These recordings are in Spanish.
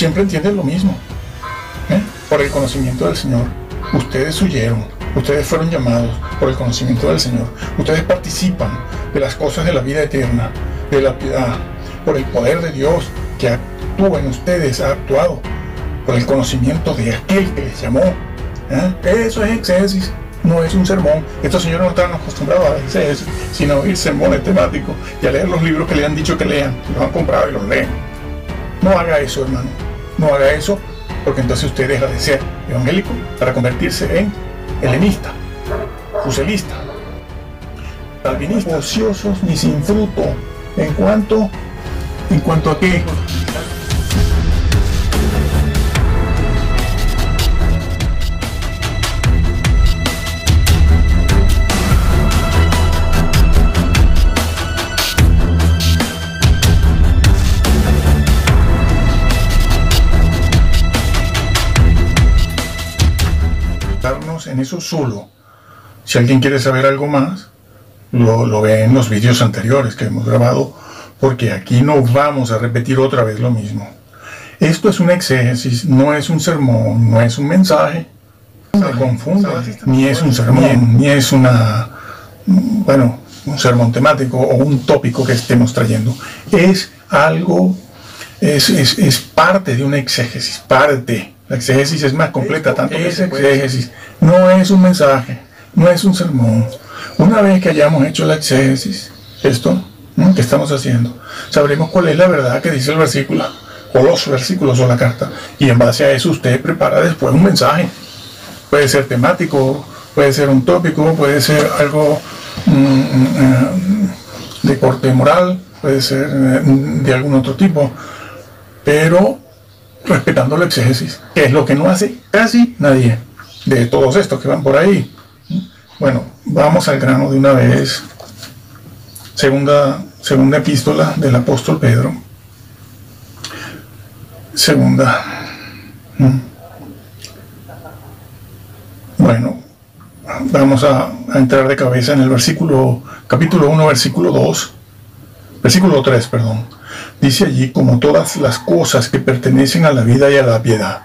siempre entienden lo mismo. Por el conocimiento del Señor. Ustedes huyeron, ustedes fueron llamados por el conocimiento del Señor. Ustedes participan de las cosas de la vida eterna, de la piedad, por el poder de Dios que actúa en ustedes, ha actuado, por el conocimiento de aquel que les llamó. Eso es exégesis, no es un sermón. Estos señores no están acostumbrados a exégesis, sino a oír sermones temáticos y a leer los libros que le han dicho que lean, los han comprado y los leen. No haga eso, hermano, no haga eso, porque entonces usted deja de ser evangélico para convertirse en helenista, fuselista, calvinista, ociosos ni sin fruto. ¿En cuanto a qué? En eso solo. Si alguien quiere saber algo más, lo ve en los vídeos anteriores que hemos grabado, porque aquí no vamos a repetir otra vez lo mismo. Esto es una exégesis, no es un sermón, no es un mensaje. Se confunde, ni es un sermón, ni es un sermón temático o un tópico que estemos trayendo. Es algo, es parte de una exégesis, parte. La exégesis es más completa, tanto que es exégesis. No es un mensaje, no es un sermón. Una vez que hayamos hecho la exégesis, esto que estamos haciendo, sabremos cuál es la verdad que dice el versículo, o los versículos o la carta. Y en base a eso usted prepara después un mensaje. Puede ser temático, puede ser un tópico, puede ser algo de corte moral, puede ser de algún otro tipo, pero respetando la exégesis, que es lo que no hace casi nadie de todos estos que van por ahí. Bueno, vamos al grano de una vez. Segunda epístola del apóstol Pedro. Segunda. Bueno, vamos a entrar de cabeza en el capítulo 1, versículo 3, perdón. Dice allí, como todas las cosas que pertenecen a la vida y a la piedad.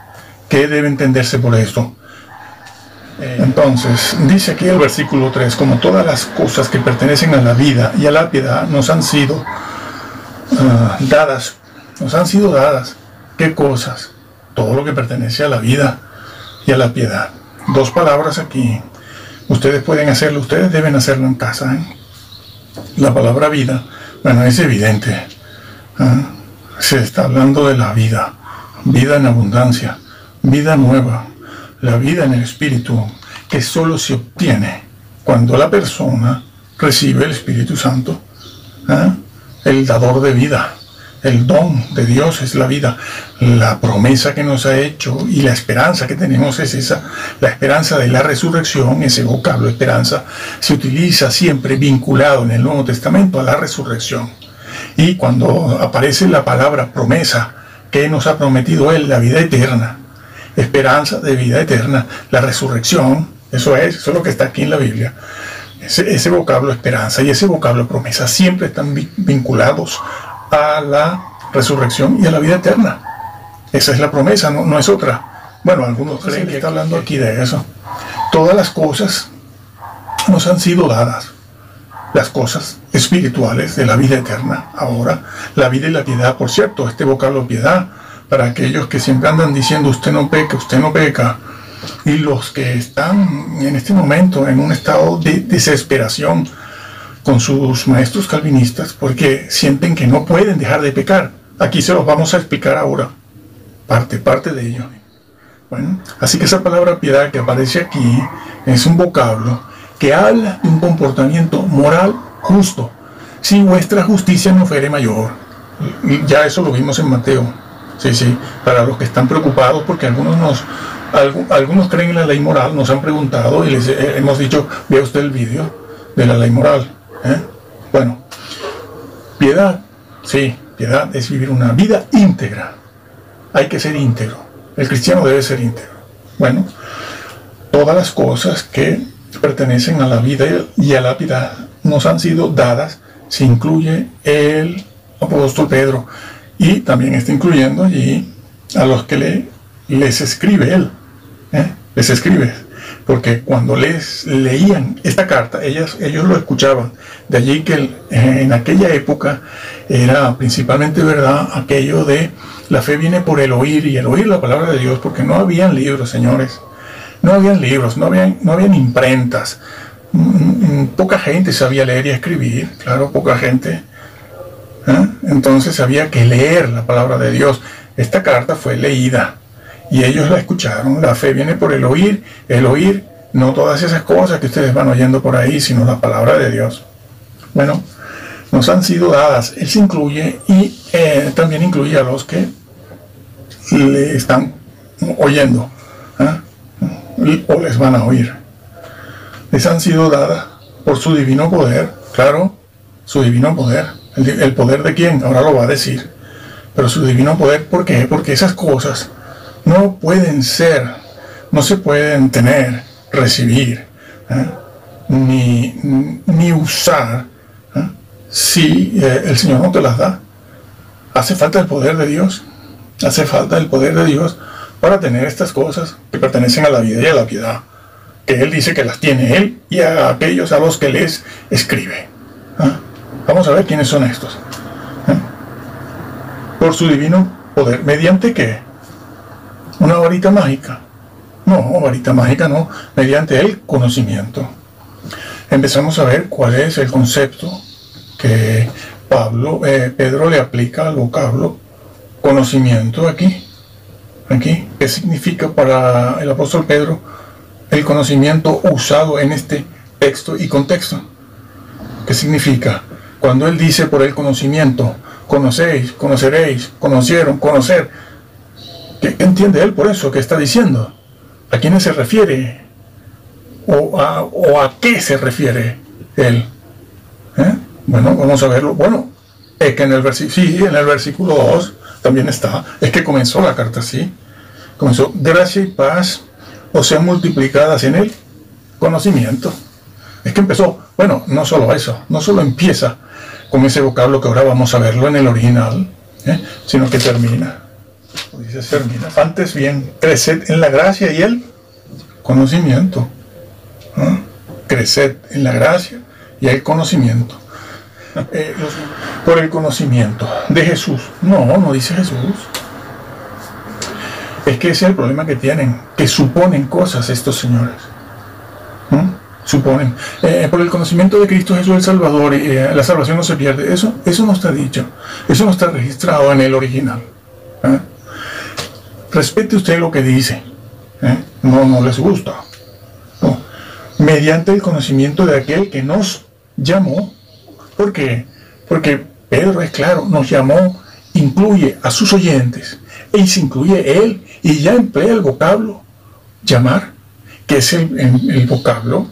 ¿Qué debe entenderse por esto? Entonces, dice aquí el versículo 3, como todas las cosas que pertenecen a la vida y a la piedad nos han sido dadas. Nos han sido dadas. ¿Qué cosas? Todo lo que pertenece a la vida y a la piedad. Dos palabras aquí. Ustedes pueden hacerlo, ustedes deben hacerlo en casa. La palabra vida, bueno, es evidente. Se está hablando de la vida, vida en abundancia, vida nueva, la vida en el Espíritu, que solo se obtiene cuando la persona recibe el Espíritu Santo, el dador de vida. El don de Dios es la vida, la promesa que nos ha hecho y la esperanza que tenemos es esa, la esperanza de la resurrección. Ese vocablo esperanza se utiliza siempre vinculado en el Nuevo Testamento a la resurrección. Y cuando aparece la palabra promesa, que nos ha prometido Él, la vida eterna, esperanza de vida eterna, la resurrección, eso es lo que está aquí en la Biblia. Ese vocablo esperanza y ese vocablo promesa siempre están vinculados a la resurrección y a la vida eterna. Esa es la promesa, no es otra. Bueno, algunos creen que está hablando aquí de eso. Todas las cosas nos han sido dadas. Las cosas espirituales de la vida eterna. Ahora, la vida y la piedad, por cierto, este vocablo piedad, para aquellos que siempre andan diciendo usted no peca, y los que están en este momento en un estado de desesperación con sus maestros calvinistas, porque sienten que no pueden dejar de pecar. Aquí se los vamos a explicar ahora, parte de ello. Bueno, así que esa palabra piedad que aparece aquí es un vocablo que habla de un comportamiento moral justo, si vuestra justicia no fuere mayor. Ya eso lo vimos en Mateo. Sí, para los que están preocupados, porque algunos creen en la ley moral, nos han preguntado y les hemos dicho, vea usted el vídeo de la ley moral. Bueno, piedad, sí, piedad es vivir una vida íntegra. Hay que ser íntegro. El cristiano debe ser íntegro. Bueno, todas las cosas que pertenecen a la vida y a la piedad nos han sido dadas, se incluye el apóstol Pedro y también está incluyendo allí a los que les escribe él. Les escribe. Porque cuando les leían esta carta, ellos lo escuchaban. De allí que en aquella época era principalmente verdad aquello de la fe viene por el oír, y el oír la palabra de Dios, porque no habían libros, señores. No habían libros, no habían imprentas. Poca gente sabía leer y escribir, claro, poca gente. Entonces había que leer la palabra de Dios. Esta carta fue leída y ellos la escucharon. La fe viene por el oír, no todas esas cosas que ustedes van oyendo por ahí, sino la palabra de Dios. Bueno, nos han sido dadas. Él se incluye y también incluye a los que le están oyendo, o les van a oír. Les han sido dadas por su divino poder, claro, su divino poder. ¿El poder de quién? Ahora lo va a decir. Pero su divino poder, ¿por qué? Porque esas cosas no pueden ser, no se pueden tener, recibir, ni usar, si el Señor no te las da. Hace falta el poder de Dios. Hace falta el poder de Dios para tener estas cosas que pertenecen a la vida y a la piedad, que Él dice que las tiene Él y a aquellos a los que les escribe. Vamos a ver quiénes son estos. Por su divino poder. ¿Mediante qué? ¿Una varita mágica? No, varita mágica no. Mediante el conocimiento. Empezamos a ver cuál es el concepto que Pedro le aplica al vocablo conocimiento aquí. ¿Qué significa para el apóstol Pedro el conocimiento usado en este texto y contexto? ¿Qué significa? Cuando él dice por el conocimiento, conocéis, conoceréis, conocieron, conocer, ¿qué entiende él por eso? ¿Qué está diciendo? ¿A quiénes se refiere? ¿O a qué se refiere él? Bueno, vamos a verlo. Bueno, es que en el versículo 2 también está. Es que comenzó la carta así. Comenzó, gracia y paz os sean multiplicadas en el conocimiento. Es que empezó, bueno, no solo eso, no solo empieza con ese vocablo que ahora vamos a verlo en el original, sino que termina. Dice, termina. Antes bien, creced en la gracia y el conocimiento. Creced en la gracia y el conocimiento. Por el conocimiento de Jesús. No dice Jesús. Es que ese es el problema que tienen, que suponen cosas estos señores. Suponen. Por el conocimiento de Cristo Jesús el Salvador, la salvación no se pierde. Eso no está dicho. Eso no está registrado en el original. Respete usted lo que dice. No les gusta. No. Mediante el conocimiento de aquel que nos llamó. ¿Por qué? Porque Pedro es claro, nos llamó, incluye a sus oyentes, y se incluye él, y ya emplea el vocablo llamar, que es el vocablo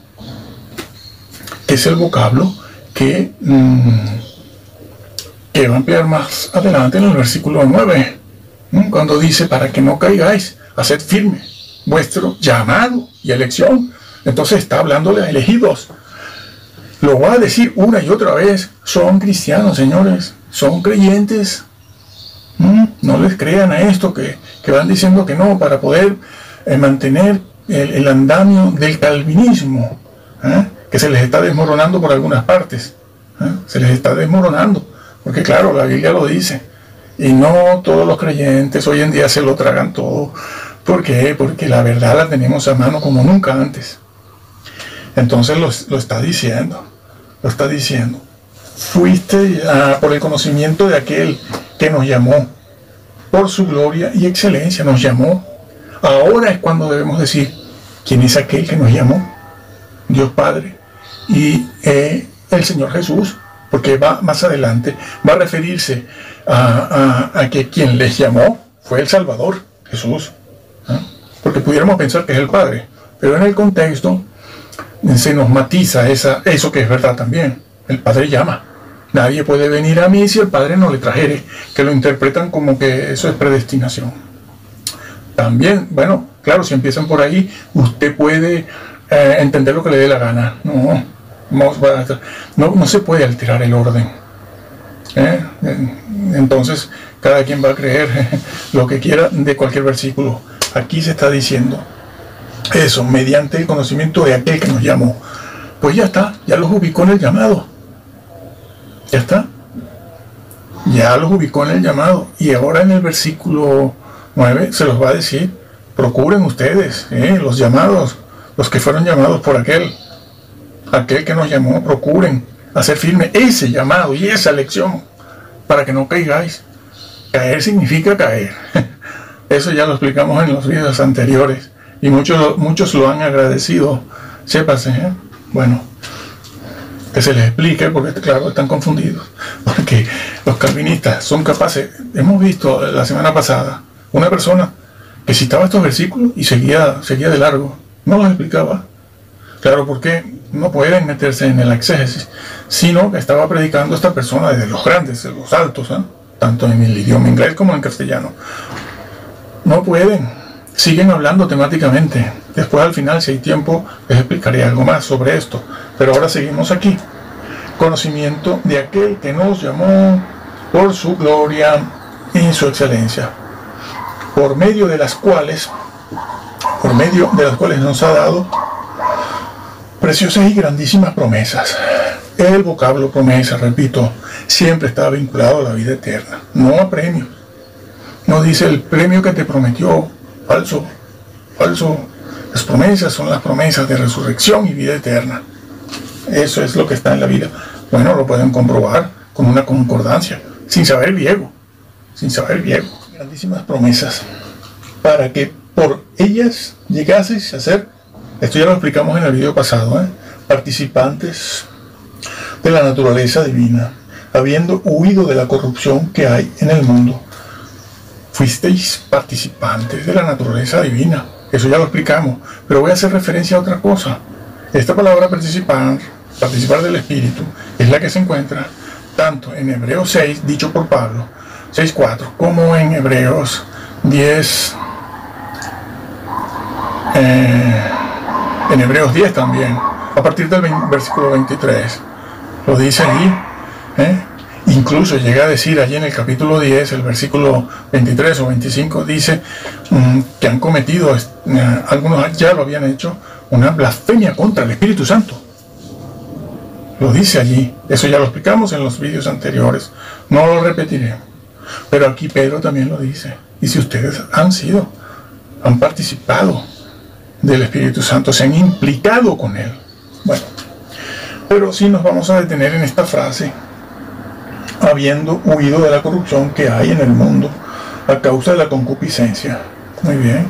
que va a emplear más adelante en el versículo 9, cuando dice, para que no caigáis, haced firme vuestro llamado y elección. Entonces está hablándole a elegidos. Lo va a decir una y otra vez, son cristianos, señores, son creyentes. No les crean a esto que van diciendo que no, para poder mantener el andamio del calvinismo, que se les está desmoronando por algunas partes. Se les está desmoronando, porque claro, la Biblia lo dice. Y no todos los creyentes hoy en día se lo tragan todo. ¿Por qué? Porque la verdad la tenemos a mano como nunca antes. Entonces lo está diciendo. Lo está diciendo. Fuiste por el conocimiento de aquel que nos llamó. Por su gloria y excelencia nos llamó. Ahora es cuando debemos decir, ¿quién es aquel que nos llamó? Dios Padre y el Señor Jesús. Porque va más adelante, va a referirse a que quien les llamó fue el Salvador, Jesús. Porque pudiéramos pensar que es el Padre. Pero en el contexto se nos matiza eso que es verdad también. El Padre llama. Nadie puede venir a mí si el Padre no le trajere, que lo interpretan como que eso es predestinación. También, bueno, claro, si empiezan por ahí, usted puede entender lo que le dé la gana. No se puede alterar el orden. Entonces, cada quien va a creer lo que quiera de cualquier versículo. Aquí se está diciendo eso, mediante el conocimiento de aquel que nos llamó. Pues ya está, ya los ubicó en el llamado. Ya está. Ya los ubicó en el llamado. Y ahora en el versículo 9 se los va a decir: procuren ustedes, los llamados, los que fueron llamados por aquel que nos llamó, procuren hacer firme ese llamado y esa elección para que no caigáis. Caer significa caer. Eso ya lo explicamos en los videos anteriores y muchos lo han agradecido. Sépase, bueno, que se les explique, porque claro, están confundidos, porque los calvinistas son capaces. Hemos visto la semana pasada una persona que citaba estos versículos y seguía de largo, no los explicaba. Claro, porque no pueden meterse en el exégesis, sino que estaba predicando esta persona desde los grandes, de los altos, tanto en el idioma inglés como en castellano. No pueden, siguen hablando temáticamente. Después, al final, si hay tiempo, les explicaré algo más sobre esto. Pero ahora seguimos aquí. Conocimiento de aquel que nos llamó por su gloria y su excelencia, por medio de las cuales nos ha dado preciosas y grandísimas promesas. El vocablo promesa, repito, siempre está vinculado a la vida eterna, no a premios. No dice el premio que te prometió, falso. Las promesas son las promesas de resurrección y vida eterna. Eso es lo que está en la vida. Bueno, lo pueden comprobar con una concordancia, sin saber griego. Grandísimas promesas, para que por ellas llegaseis a ser, esto ya lo explicamos en el video pasado, participantes de la naturaleza divina, habiendo huido de la corrupción que hay en el mundo. Fuisteis participantes de la naturaleza divina. Eso ya lo explicamos, pero voy a hacer referencia a otra cosa. Esta palabra participar del Espíritu, es la que se encuentra tanto en Hebreos 6, dicho por Pablo, 6:4, como en Hebreos 10, en Hebreos 10 también, a partir del versículo 23. Lo dice allí, incluso llega a decir allí en el capítulo 10, el versículo 23 o 25, dice que han cometido, algunos ya lo habían hecho, una blasfemia contra el Espíritu Santo. Lo dice allí. Eso ya lo explicamos en los vídeos anteriores, no lo repetiré, pero aquí Pedro también lo dice. Y si ustedes han participado del Espíritu Santo, se han implicado con él. Bueno, pero sí nos vamos a detener en esta frase: habiendo huido de la corrupción que hay en el mundo a causa de la concupiscencia. Muy bien.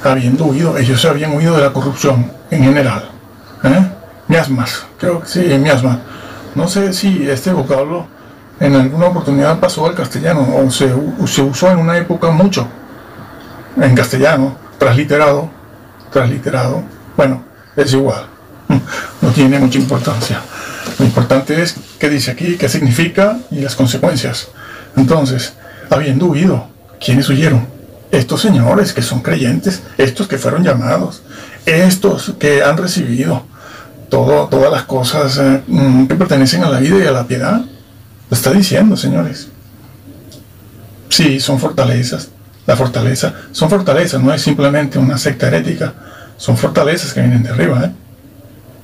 Habiendo huido, ellos se habían huido de la corrupción en general. Miasmas, creo que sí, miasmas. No sé si este vocablo en alguna oportunidad pasó al castellano o se usó en una época mucho en castellano, transliterado. Bueno, es igual, no tiene mucha importancia. Lo importante es qué dice aquí, qué significa y las consecuencias. Entonces, habiendo huido, ¿quiénes huyeron? Estos señores que son creyentes, estos que fueron llamados, estos que han recibido todas las cosas que pertenecen a la vida y a la piedad. Lo está diciendo, señores. Sí, son fortalezas. La fortaleza, son fortalezas, no es simplemente una secta herética, son fortalezas que vienen de arriba,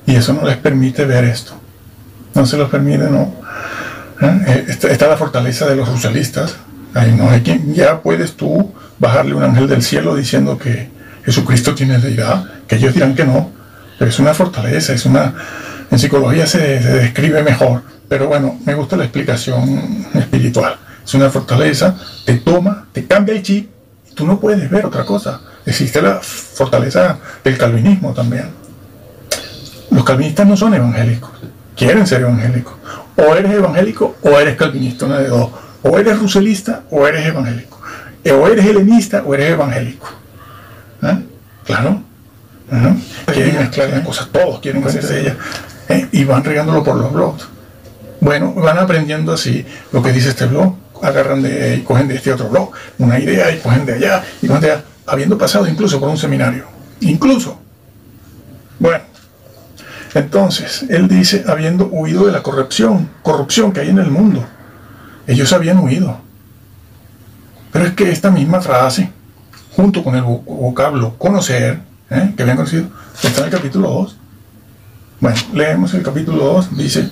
y eso no les permite ver esto. No se los permite, no. Está la fortaleza de los rusalistas. Ahí no hay quien, ya puedes tú bajarle un ángel del cielo diciendo que Jesucristo tiene deidad, que ellos dirán que no. Pero es una fortaleza, en psicología se describe mejor, pero bueno, me gusta la explicación espiritual. Es una fortaleza, te toma, te cambia el chip, y tú no puedes ver otra cosa. Existe la fortaleza del calvinismo también. Los calvinistas no son evangélicos, quieren ser evangélicos. O eres evangélico o eres calvinista, una de dos. O eres ruselista o eres evangélico. O eres helenista o eres evangélico. Claro. Quieren mezclar las cosas, todos quieren hacerse ellas, y van regándolo por los blogs. Bueno, van aprendiendo así lo que dice este blog, agarran y cogen de este otro blog una idea y cogen de allá y cogen de allá, habiendo pasado incluso por un seminario. Incluso. Bueno, Entonces, él dice, habiendo huido de la corrupción que hay en el mundo. Ellos habían huido. Pero es que esta misma frase, junto con el vocablo conocer, que habían conocido, está en el capítulo 2. Bueno, leemos el capítulo 2, dice,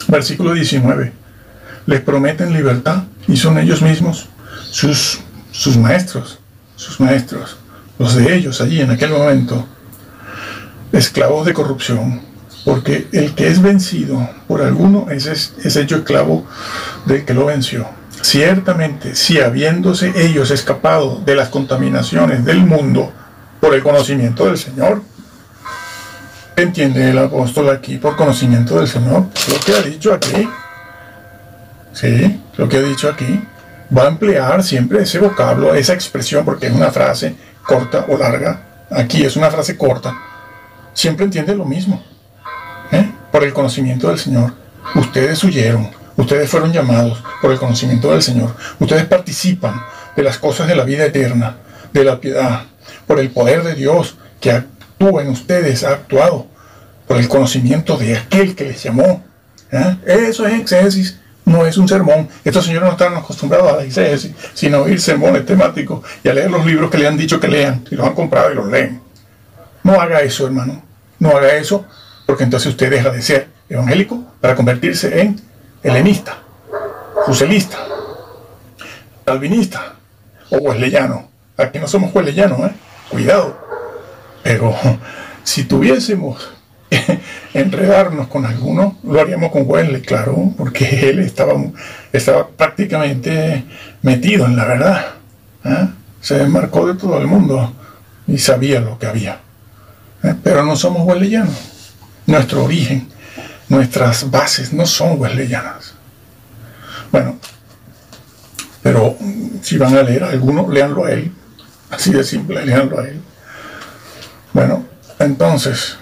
versículo 19, les prometen libertad y son ellos mismos sus maestros, los de ellos allí en aquel momento, esclavos de corrupción, porque el que es vencido por alguno es hecho esclavo del que lo venció. Ciertamente, si habiéndose ellos escapado de las contaminaciones del mundo por el conocimiento del Señor, entiende el apóstol aquí por conocimiento del Señor, lo que ha dicho aquí, sí, lo que ha dicho aquí, va a emplear siempre ese vocablo, esa expresión, porque es una frase corta o larga, aquí es una frase corta, siempre entiende lo mismo, por el conocimiento del Señor. Ustedes huyeron, ustedes fueron llamados por el conocimiento del Señor, ustedes participan de las cosas de la vida eterna, de la piedad, por el poder de Dios que actúa en ustedes, ha actuado, por el conocimiento de aquel que les llamó. Eso es exégesis, no es un sermón. Estos señores no están acostumbrados a la exégesis, sino a oír sermones temáticos y a leer los libros que le han dicho que lean, y los han comprado y los leen. No haga eso, hermano, no haga eso, porque entonces usted deja de ser evangélico para convertirse en helenista, fuselista, calvinista o wesleyano. Aquí no somos wesleyanos, cuidado. Pero si tuviésemos que enredarnos con alguno, lo haríamos con Wesley, claro, porque él estaba prácticamente metido en la verdad. Se desmarcó de todo el mundo y sabía lo que había. Pero no somos wesleyanos. Nuestro origen, nuestras bases no son wesleyanas. Bueno, pero si van a leer a alguno, léanlo a él. Así de simple, léanlo a él. Bueno, entonces,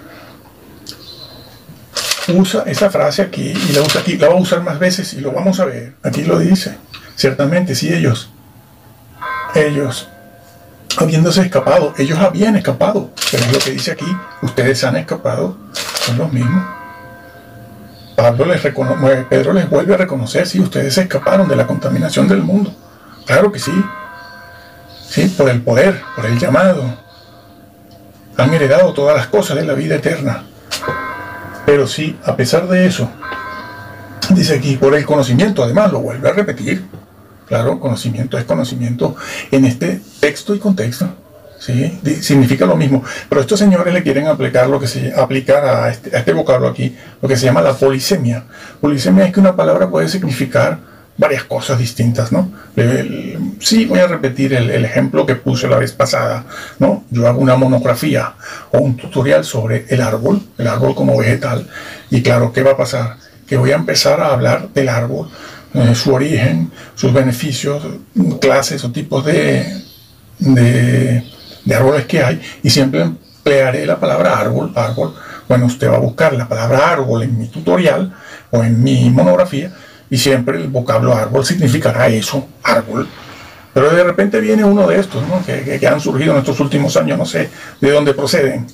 usa esa frase aquí y la usa aquí, la va a usar más veces y lo vamos a ver. Aquí lo dice. Ciertamente, si ellos, habiéndose escapado, ellos habían escapado, pero es lo que dice aquí, ustedes han escapado, son los mismos. Pedro les vuelve a reconocer, sí, ustedes se escaparon de la contaminación del mundo. Claro que sí. Sí, por el poder, por el llamado. Han heredado todas las cosas de la vida eterna. Pero sí, a pesar de eso, dice aquí, por el conocimiento, además lo vuelve a repetir. Claro, conocimiento es conocimiento en este texto y contexto. ¿Sí? Significa lo mismo. Pero estos señores le quieren aplicar a este vocablo aquí, lo que se llama la polisemia. Polisemia es que una palabra puede significar varias cosas distintas, ¿no? Sí, voy a repetir el ejemplo que puse la vez pasada, ¿no? Yo hago una monografía o un tutorial sobre el árbol como vegetal, y claro, ¿qué va a pasar? Que voy a empezar a hablar del árbol, su origen, sus beneficios, clases o tipos de árboles que hay, y siempre emplearé la palabra árbol. Bueno, usted va a buscar la palabra árbol en mi tutorial o en mi monografía, y siempre el vocablo árbol significará eso, árbol. Pero de repente viene uno de estos, ¿no? que han surgido en estos últimos años, no sé de dónde proceden,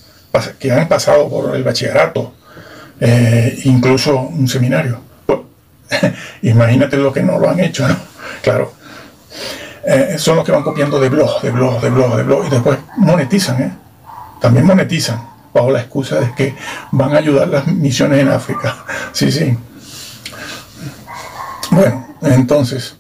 que han pasado por el bachillerato, incluso un seminario. Imagínate lo que no lo han hecho, ¿no? Claro. Son los que van copiando de blog, y después monetizan, también monetizan, bajo la excusa de que van a ayudar las misiones en África. Sí. Bueno, entonces,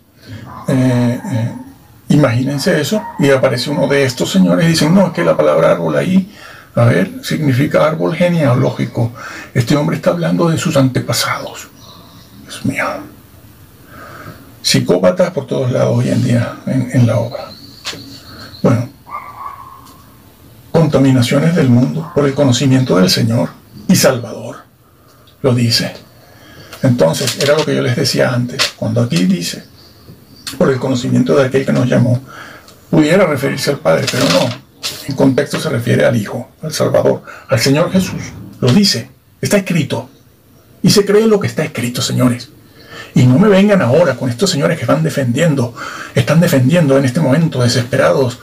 imagínense eso, y aparece uno de estos señores y dicen, no, es que la palabra árbol ahí, a ver, significa árbol genealógico. Este hombre está hablando de sus antepasados. Dios mío. Psicópatas por todos lados hoy en día en la obra. Bueno, contaminaciones del mundo por el conocimiento del Señor y Salvador, lo dice. Entonces, era lo que yo les decía antes, cuando aquí dice, por el conocimiento de aquel que nos llamó, pudiera referirse al Padre, pero no, en contexto se refiere al Hijo, al Salvador, al Señor Jesús, lo dice, está escrito, y se cree lo que está escrito, señores. Y no me vengan ahora con estos señores que están defendiendo en este momento, desesperados,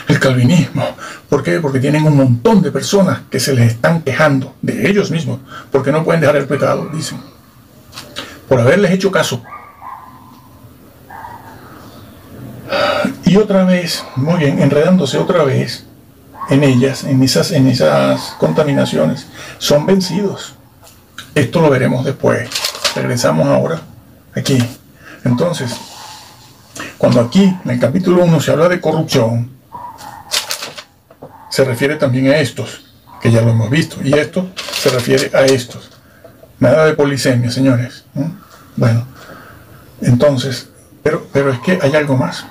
El calvinismo. ¿Por qué? Porque tienen un montón de personas que se les están quejando de ellos mismos, porque no pueden dejar el pecado, dicen, por haberles hecho caso. Y otra vez, muy bien, enredándose otra vez en ellas, en esas contaminaciones, son vencidos. Esto lo veremos después. Regresamos ahora aquí. Entonces, cuando aquí en el capítulo 1 se habla de corrupción, se refiere también a estos, que ya lo hemos visto, y esto se refiere a estos. Nada de polisemia, señores. Bueno, entonces, pero es que hay algo más.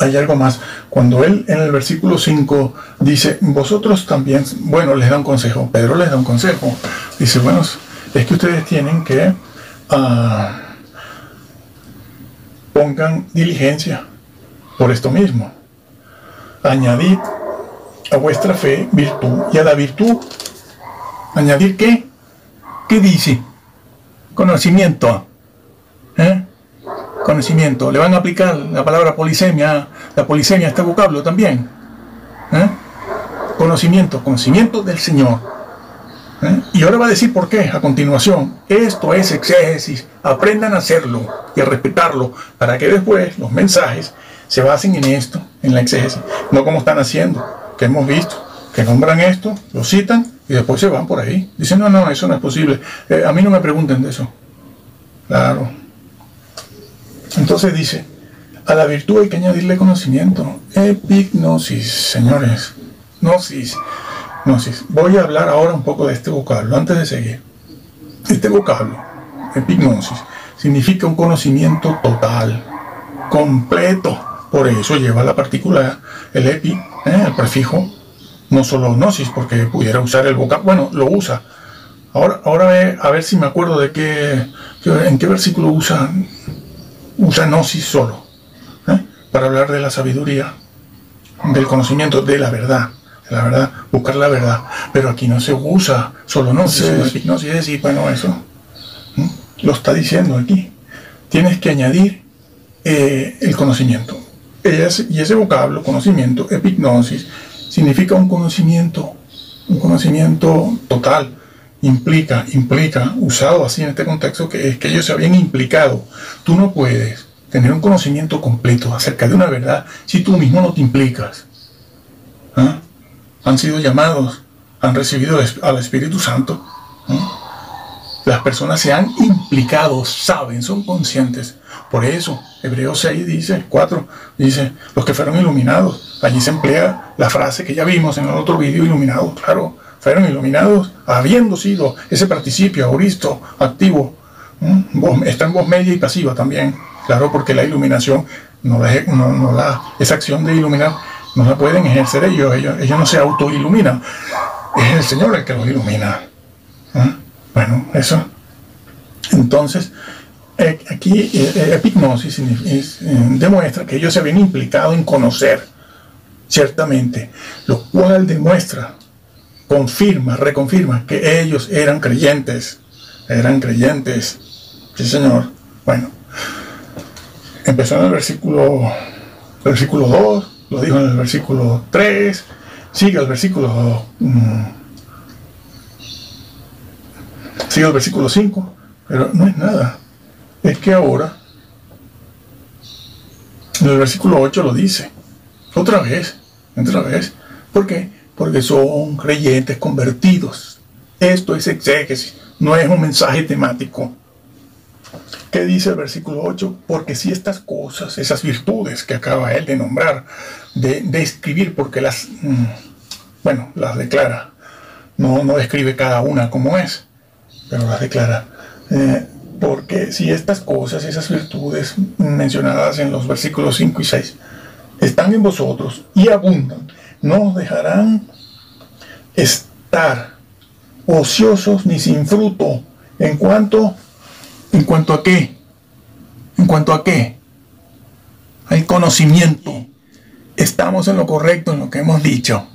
Hay algo más. Cuando él en el versículo 5 dice, vosotros también, bueno, les da un consejo, Pedro les da un consejo. Dice, bueno, es que ustedes tienen que pongan diligencia por esto mismo. Añadid a vuestra fe virtud, y a la virtud, ¿añadir qué? ¿Qué dice? Conocimiento. Conocimiento. Le van a aplicar la palabra polisemia, la polisemia a este vocablo también. Conocimiento del Señor. Y ahora va a decir por qué a continuación. Esto es exégesis. Aprendan a hacerlo y a respetarlo para que después los mensajes se basen en esto, en la exégesis. No como están haciendo, que hemos visto, que nombran esto, lo citan y después se van por ahí. Dicen, no, eso no es posible. A mí no me pregunten de eso. Claro. Entonces dice, a la virtud hay que añadirle conocimiento. Epignosis, señores. Gnosis. Voy a hablar ahora un poco de este vocablo, antes de seguir. Este vocablo, epignosis, significa un conocimiento total, completo. Por eso lleva la partícula, el epi, el prefijo, no solo gnosis, porque pudiera usar el vocablo, bueno, lo usa. Ahora a ver si me acuerdo de en qué versículo usa gnosis solo, para hablar de la sabiduría, del conocimiento, de la verdad, buscar la verdad. Pero aquí no se usa solo gnosis, es decir, bueno, eso lo está diciendo aquí. Tienes que añadir el conocimiento. Y ese vocablo, conocimiento, epignosis, significa un conocimiento total. Implica, usado así en este contexto, que es que ellos se habían implicado. Tú no puedes tener un conocimiento completo acerca de una verdad si tú mismo no te implicas. Han sido llamados, han recibido al Espíritu Santo. Las personas se han implicado, saben, son conscientes. Por eso, Hebreos 6 dice, 4, dice, los que fueron iluminados. Allí se emplea la frase que ya vimos en el otro vídeo, iluminados, claro. Fueron iluminados habiendo sido ese participio auristo activo. Está en voz media y pasiva también. Claro, porque la iluminación, esa acción de iluminar, no la pueden ejercer ellos no se autoiluminan. Es el Señor el que los ilumina. Bueno, eso. Entonces, aquí epignosis demuestra que ellos se habían implicado en conocer, ciertamente, lo cual demuestra, reconfirma que ellos eran creyentes. Sí, Señor. Bueno, empezó en el versículo 2, lo dijo en el versículo 3, sigue el versículo 5, pero no es nada. Es que ahora, en el versículo 8 lo dice, otra vez. ¿Por qué? Porque son creyentes convertidos. Esto es exégesis, no es un mensaje temático. ¿Qué dice el versículo 8? Porque si estas cosas, esas virtudes que acaba él de nombrar, de escribir, porque las declara, no describe cada una como es, pero las declara. Porque si estas cosas, esas virtudes mencionadas en los versículos 5 y 6, están en vosotros y abundan, no os dejarán estar ociosos ni sin fruto. ¿En cuanto a qué? Al conocimiento. Estamos en lo correcto, en lo que hemos dicho.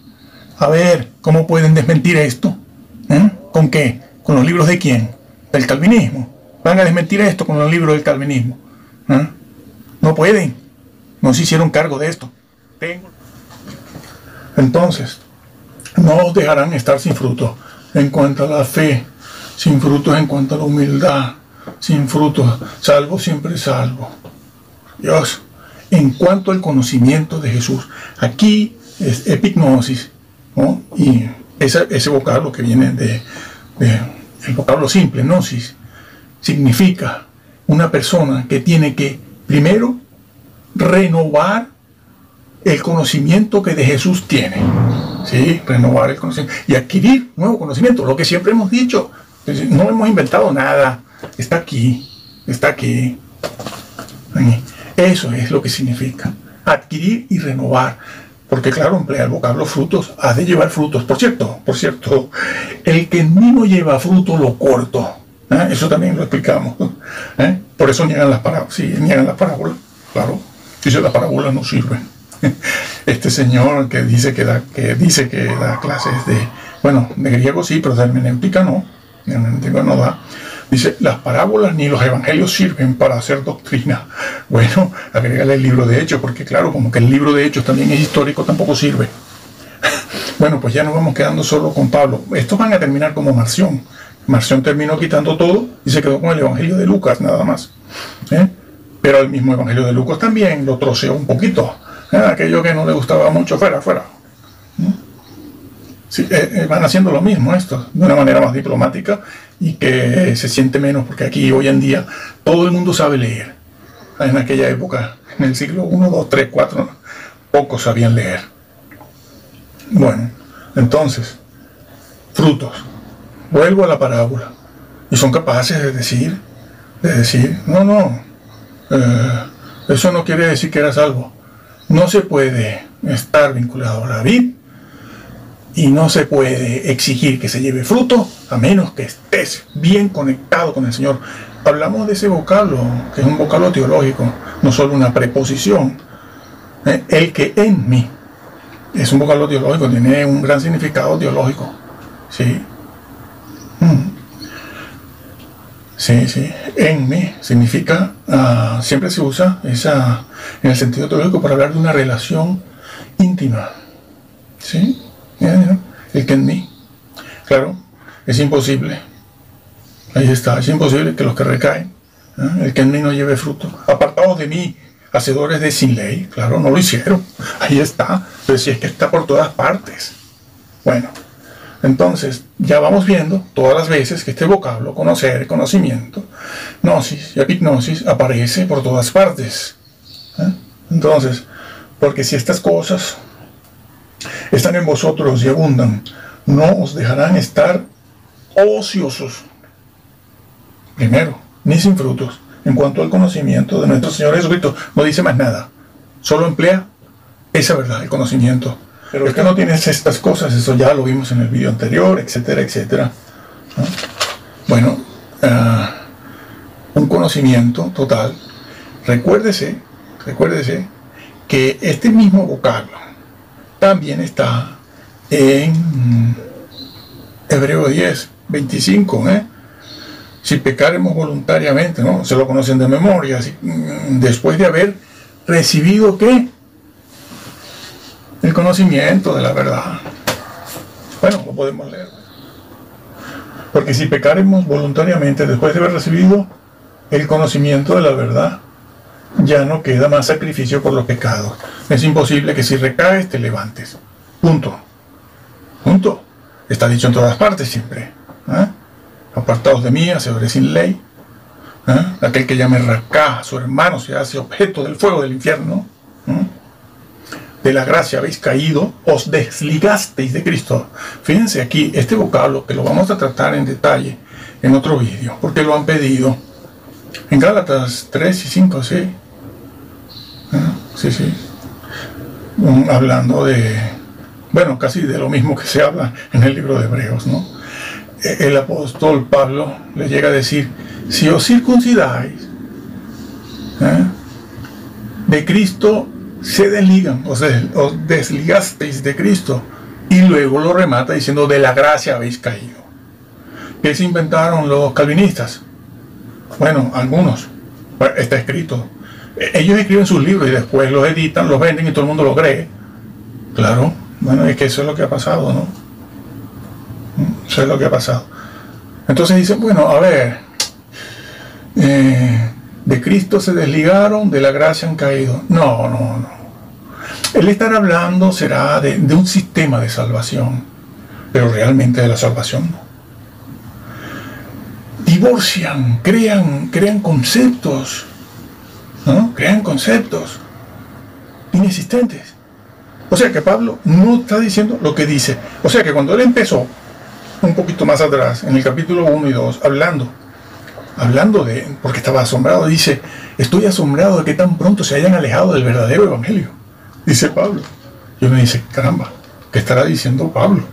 A ver, ¿cómo pueden desmentir esto? ¿Con qué? ¿Con los libros de quién? Del calvinismo. Van a desmentir esto con los libros del calvinismo. No pueden. No se hicieron cargo de esto. tengo. Entonces, no os dejarán estar sin fruto en cuanto a la fe, sin frutos en cuanto a la humildad, sin frutos, salvo siempre salvo. Dios, en cuanto al conocimiento de Jesús, aquí es epignosis, ¿no? Y ese vocablo que viene el vocablo simple, gnosis, significa una persona que tiene que primero renovar el conocimiento que de Jesús tiene. Sí, renovar el conocimiento y adquirir nuevo conocimiento, lo que siempre hemos dicho. No hemos inventado nada, está aquí, está aquí. Eso es lo que significa adquirir y renovar, porque claro, emplea el vocablo frutos, ha de llevar frutos. Por cierto, el que en mí no lleva fruto lo corto. Eso también lo explicamos. Por eso niegan las parábolas. Sí, niegan las parábolas, claro. Dice las parábolas no sirven. Este señor que dice que da clases de griego sí, pero de hermenéutica no. De hermenéutica no da. Dice, las parábolas ni los evangelios sirven para hacer doctrina. Bueno, agrégale el libro de Hechos, porque claro, como que el libro de Hechos también es histórico, tampoco sirve. Bueno, pues ya nos vamos quedando solo con Pablo. Estos van a terminar como Marción. Marción terminó quitando todo y se quedó con el evangelio de Lucas nada más. Pero el mismo evangelio de Lucas también lo troceó un poquito. Aquello que no le gustaba mucho, fuera. Sí, van haciendo lo mismo esto, de una manera más diplomática y que se siente menos, porque aquí hoy en día todo el mundo sabe leer. En aquella época, en el siglo I, II, III, IV, pocos sabían leer. Bueno, entonces, frutos. Vuelvo a la parábola. Y son capaces de decir, no, eso no quiere decir que era salvo. No se puede estar vinculado a la vid y no se puede exigir que se lleve fruto a menos que estés bien conectado con el Señor. Hablamos de ese vocablo, que es un vocablo teológico, no solo una preposición. El que en mí es un vocablo teológico, tiene un gran significado teológico. Sí. Sí. En mí significa, siempre se usa en el sentido teológico para hablar de una relación íntima. ¿Sí? El que en mí. Claro, es imposible. Ahí está, es imposible que los que recaen, el que en mí no lleve fruto. Apartados de mí, hacedores de sin ley. Claro, no lo hicieron. Ahí está. Pero si es que está por todas partes. Bueno, entonces ya vamos viendo todas las veces que este vocablo, conocer, conocimiento, gnosis y epignosis, aparece por todas partes. Entonces, porque si estas cosas están en vosotros y abundan, no os dejarán estar ociosos. Primero, ni sin frutos. En cuanto al conocimiento de nuestro Señor Jesucristo, no dice más nada. Solo emplea esa verdad, el conocimiento. Pero es que no tienes estas cosas, eso ya lo vimos en el video anterior, etcétera, etcétera. Bueno, un conocimiento total. Recuérdese que este mismo vocablo también está en Hebreo 10, 25, Si pecaremos voluntariamente, ¿no? Se lo conocen de memoria, así, después de haber recibido, ¿qué? El conocimiento de la verdad. Bueno, lo podemos leer. Porque si pecaremos voluntariamente después de haber recibido el conocimiento de la verdad, ya no queda más sacrificio por los pecados. Es imposible que si recaes te levantes. Punto. Está dicho en todas partes siempre. Apartados de mí, hacedores sin ley. Aquel que llame racá a su hermano se hace objeto del fuego del infierno. De la gracia habéis caído, os desligasteis de Cristo. Fíjense aquí, este vocablo que lo vamos a tratar en detalle en otro vídeo, porque lo han pedido. En Gálatas 3 y 5, sí. Sí. Hablando de, bueno, casi de lo mismo que se habla en el libro de Hebreos, ¿no? El apóstol Pablo le llega a decir, si os circuncidáis, de Cristo se desligan, os desligasteis de Cristo, y luego lo remata diciendo, de la gracia habéis caído. ¿Qué se inventaron los calvinistas? Bueno, algunos. Está escrito Ellos escriben sus libros y después los editan, los venden y todo el mundo lo cree. Claro, bueno, es que eso es lo que ha pasado, ¿no? Eso es lo que ha pasado. Entonces dicen, bueno, a ver, de Cristo se desligaron, de la gracia han caído. No, no, no. Él estará hablando será de un sistema de salvación, pero realmente de la salvación no. Divorcian, crean conceptos, ¿no? Crean conceptos inexistentes. O sea que Pablo no está diciendo lo que dice. O sea que cuando él empezó un poquito más atrás, en el capítulo 1 y 2, hablando de, porque estaba asombrado, dice, estoy asombrado de que tan pronto se hayan alejado del verdadero evangelio, dice Pablo. Y uno dice, caramba, ¿qué estará diciendo Pablo?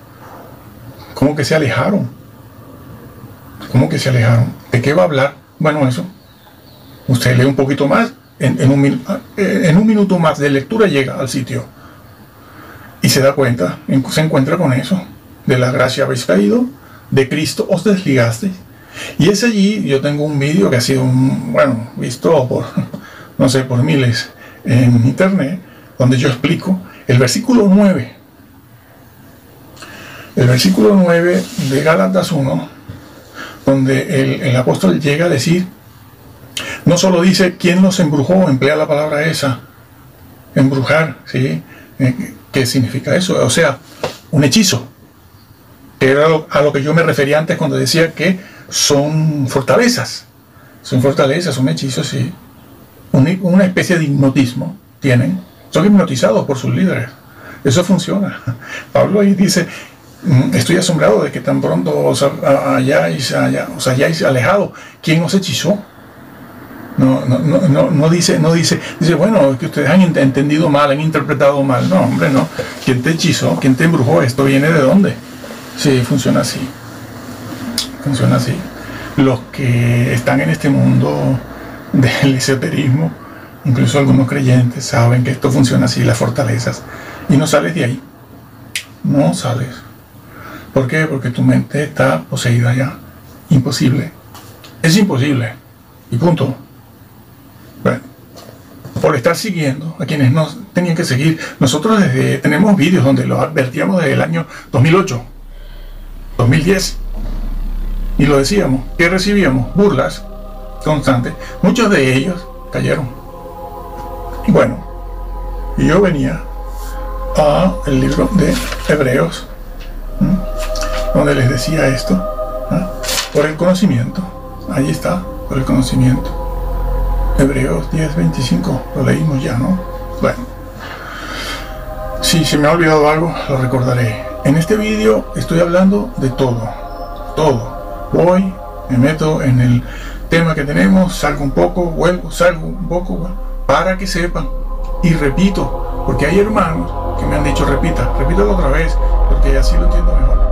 ¿Cómo que se alejaron? ¿Cómo que se alejaron? ¿De qué va a hablar? Bueno, eso. Usted lee un poquito más, en un minuto más de lectura llega al sitio. Y se da cuenta, se encuentra con eso. De la gracia habéis caído, de Cristo os desligasteis. Y es allí, yo tengo un vídeo que ha sido, visto por, no sé, por miles en internet, donde yo explico el versículo 9. El versículo 9 de Gálatas 1, donde el apóstol llega a decir, no solo dice quién los embrujó, emplea la palabra esa, embrujar, ¿sí? ¿Qué significa eso? O sea, un hechizo. Que era a lo que yo me refería antes cuando decía que son fortalezas. Son fortalezas, son hechizos, sí. Una especie de hipnotismo tienen. Son hipnotizados por sus líderes. Eso funciona. Pablo ahí dice, estoy asombrado de que tan pronto os hayáis alejado. ¿Quién os hechizó? No dice, bueno, es que ustedes han entendido mal, han interpretado mal. No, hombre, no. ¿Quién te hechizó? ¿Quién te embrujó? ¿Esto viene de dónde? Sí, funciona así. Funciona así. Los que están en este mundo del esoterismo, incluso algunos creyentes, saben que esto funciona así, las fortalezas. Y no sales de ahí. No sales. ¿Por qué? Porque tu mente está poseída ya. Imposible. Es imposible. Y punto. Bueno, por estar siguiendo a quienes nos tenían que seguir. Nosotros tenemos vídeos donde lo advertíamos desde el año 2008, 2010. Y lo decíamos, que recibíamos burlas constantes. Muchos de ellos cayeron. Bueno, y yo venía al libro de Hebreos, donde les decía esto, por el conocimiento. Ahí está, por el conocimiento. Hebreos 10:25, lo leímos ya, ¿no? Bueno, si se me ha olvidado algo, lo recordaré. En este vídeo estoy hablando de todo. Voy, me meto en el tema que tenemos, salgo un poco, vuelvo, salgo un poco, bueno, para que sepan. Y repito, porque hay hermanos que me han dicho, repítalo otra vez, porque así lo entiendo mejor.